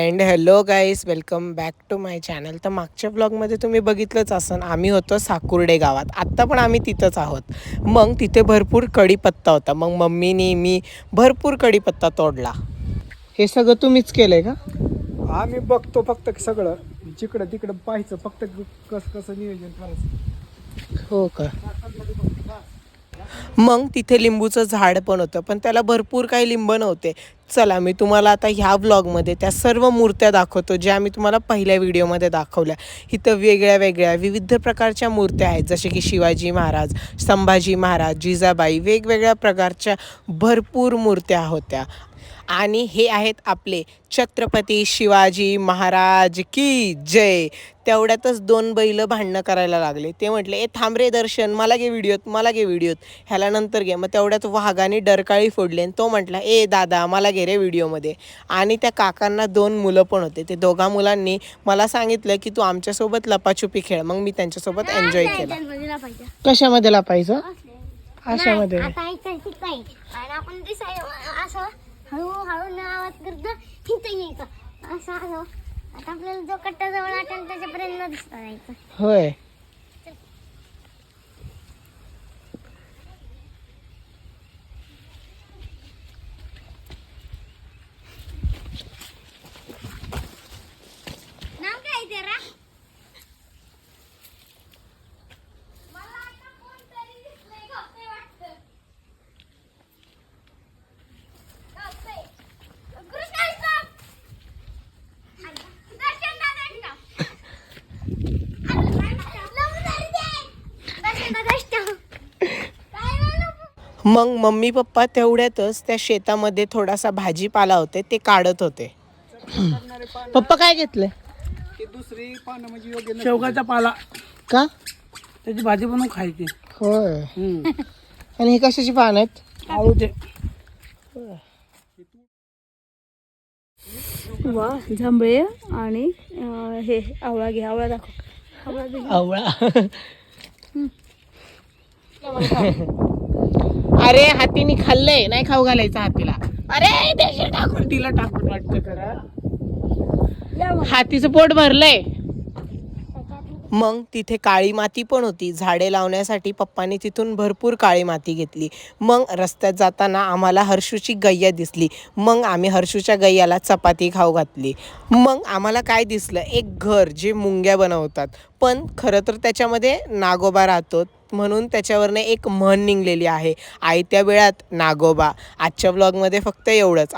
And hello guys, welcome back to my channel. तर मागच्या ब्लॉगमध्ये तुम्ही बघितलंच असन, आम्ही होतो साकुर्डे गावात. आत्ता पण आम्ही तिथंच आहोत. मग तिथे भरपूर कढीपत्ता होता. मग मम्मीनी मी भरपूर कढीपत्ता तोडला. हे सगळं तुम्हीच केलंय का? आम्ही बघतो फक्त सगळं, जिकडं तिकडं पाहायचं फक्त, कसं नियोजन करायचं. हो का? मग तिथे लिंबूचं झाड पण होतं, पण त्याला भरपूर काही लिंब नव्हते. चला, मी तुम्हाला आता ह्या व्लॉगमध्ये त्या सर्व मूर्त्या दाखवतो ज्या मी तुम्हाला पहिल्या व्हिडिओमध्ये दाखवल्या. इथं वेगळ्या वेगळ्या विविध प्रकारच्या मूर्त्या आहेत, जसे की शिवाजी महाराज, संभाजी महाराज, जिजाबाई, वेगवेगळ्या प्रकारच्या भरपूर मूर्त्या होत्या. आणि हे आहेत आपले छत्रपती शिवाजी महाराज की जय. तेवढ्यातच दोन बैल भांडणं करायला लागले. ते म्हटले, ए थांब रे दर्शन, मला घे व्हिडिओत, मला घे व्हिडिओत, ह्याला नंतर घे. मग तेवढ्यात वाघाने डरकाळी फोडली आणि तो म्हटला, ए दादा मला घे रे व्हिडिओमध्ये. आणि त्या काकांना दोन मुलं पण होते. ते दोघा मुलांनी मला सांगितलं की तू आमच्यासोबत लपाछुपी खेळ. मग मी त्यांच्यासोबत एन्जॉय केला. कशामध्ये लपायचं? अशामध्ये. हळूहळू आवाज करतो तिथं यायचं असं आलो. आता आपल्याला जो कट्टा जवळ वाटेल त्याच्यापर्यंत न दिसता जायचं. होय. नाव काय तेरा? मला आता कोणतरी दिसलंय गप्पे वाटतं. गप्पे. कृष्णा stop. दर्शन दादा stop. लावून धर दे. दर्शन दादा stop. काय झालं? मग मम्मी पप्पा तेवढ्यातच त्या शेतामध्ये थोडासा भाजीपाला होते ते काढत होते. पप्पा काय घेतले? ते दुसरी पानं म्हणजे योग्य नसतात. शेवगाचा पाला का? त्याची भाजी बनवून खायची. होय. आणि हे कशाची पान आहेत? आळूचे. वा, जांभळे आणि हे आवळा घे. आवळा दाखव. आवळा दे. आवळा. अरे हातीने खाल्लंय, नाही खाऊ घालायचं हातीला. अरे देशी टाकून तिला टाकून वाटतं करा. हातीचं पोट भरलंय. मग तिथे काळी माती पण होती. झाडे लावण्यासाठी पप्पांनी तिथून भरपूर काळी माती घेतली. मग रस्त्यात जाताना आम्हाला हर्षूची गैया दिसली. मग आम्ही हर्षूच्या गैयाला चपाती खाऊ घातली. मग आम्हाला काय दिसलं, एक घर जे मुंग्या बनवतात, पण खरं तर त्याच्यामध्ये नागोबा राहतो, म्हणून त्याच्यावरनं एक म्हण निघलेली आहे, आयत्या वेळात नागोबा. आजच्या व्लॉगमध्ये फक्त एवढंच.